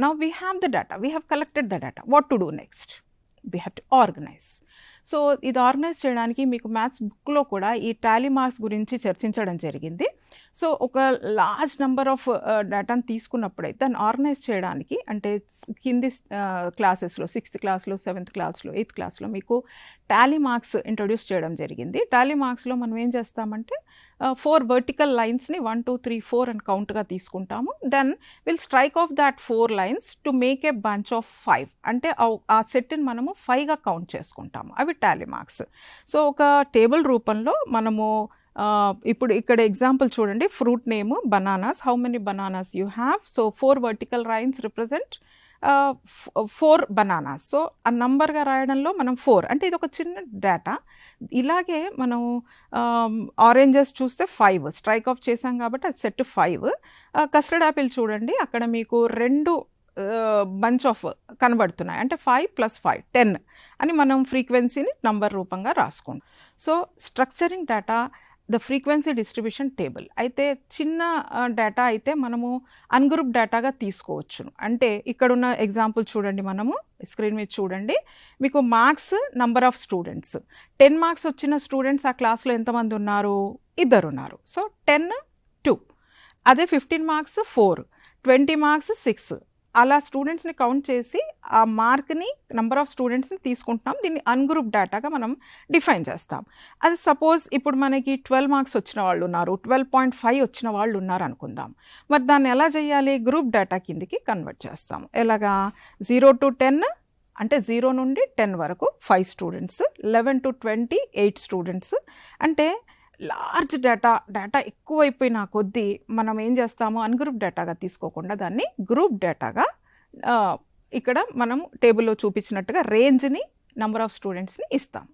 Now we have the data, we have collected the data. What to do next? We have to organize. So ఇది organise చేయడానికి మీకు maths బుక్లో కూడా ఈ Tally marks గురించి చర్చించడం జరిగింది. సో ఒక లార్జ్ నెంబర్ ఆఫ్ డేటాను తీసుకున్నప్పుడైతే దాన్ని ఆర్గనైజ్ చేయడానికి, అంటే కింది క్లాసెస్లో 6th క్లాస్లో 7th క్లాస్లో 8th క్లాస్లో మీకు టాలీ మార్క్స్ ఇంట్రొడ్యూస్ చేయడం జరిగింది. టాలీ మార్క్స్లో మనం ఏం చేస్తామంటే 4 వర్టికల్ లైన్స్ని 1 2 3 4 అని కౌంట్గా తీసుకుంటాము. Then will strike off that 4 lines to make a bunch of 5, అంటే ఆ సెట్ని మనము 5గా కౌంట్ చేసుకుంటాము. అవి టాలీ మార్క్స్. సో ఒక టేబుల్ రూపంలో మనము ఇప్పుడు ఇక్కడ ఎగ్జాంపుల్ చూడండి, fruit name bananas, how many bananas you have. So 4 vertical lines represent 4 bananas. So ఆ నంబర్గా రాయడంలో మనం 4, అంటే ఇది ఒక చిన్న డేటా. ఇలాగే మనం ఆరెంజెస్ చూస్తే 5 స్ట్రైక్ ఆఫ్ చేసాం కాబట్టి అది సెట్ 5. కస్టర్డ్ యాపిల్ చూడండి, అక్కడ మీకు 2 బంచ్ ఆఫ్ కనబడుతున్నాయి, అంటే 5 + 5 10 అని మనం ఫ్రీక్వెన్సీని నంబర్ రూపంగా రాసుకుంటాం. So structuring data, the frequency distribution table. అయితే చిన్న డేటా అయితే మనము అన్గ్రూప్ డేటాగా తీసుకోవచ్చు. అంటే ఇక్కడున్న ఎగ్జాంపుల్ చూడండి, మనము స్క్రీన్ మీద చూడండి, మీకు marks number of students, 10 marks వచ్చిన స్టూడెంట్స్ ఆ క్లాస్లో ఎంతమంది ఉన్నారు? 2 ఉన్నారు. సో 10 2. అదే 15 మార్క్స్ 4, 20 మార్క్స్ 6, అలా స్టూడెంట్స్ని కౌంట్ చేసి ఆ మార్క్ని నెంబర్ ఆఫ్ స్టూడెంట్స్ని తీసుకుంటున్నాం. దీన్ని అన్గ్రూప్ డేటాగా మనం డిఫైన్ చేస్తాం. అది సపోజ్ ఇప్పుడు మనకి 12 మార్క్స్ వచ్చిన వాళ్ళు ఉన్నారు, 12.5 వచ్చిన వాళ్ళు ఉన్నారు అనుకుందాం. మరి దాన్ని ఎలా చేయాలి? గ్రూప్ డేటా కిందికి కన్వర్ట్ చేస్తాం. ఎలాగా? 0 to 10, అంటే 0 నుండి 10 వరకు 5 స్టూడెంట్స్, 11 to 20 8 స్టూడెంట్స్. అంటే లార్జ్ డేటా ఎక్కువైపోయిన కొద్దీ మనం ఏం చేస్తాము? అన్గ్రూప్ డేటాగా తీసుకోకుండా దాన్ని గ్రూప్ డేటాగా, ఇక్కడ మనం టేబుల్లో చూపించినట్టుగా రేంజ్ని, నెంబర్ ఆఫ్ స్టూడెంట్స్ని ఇస్తాం.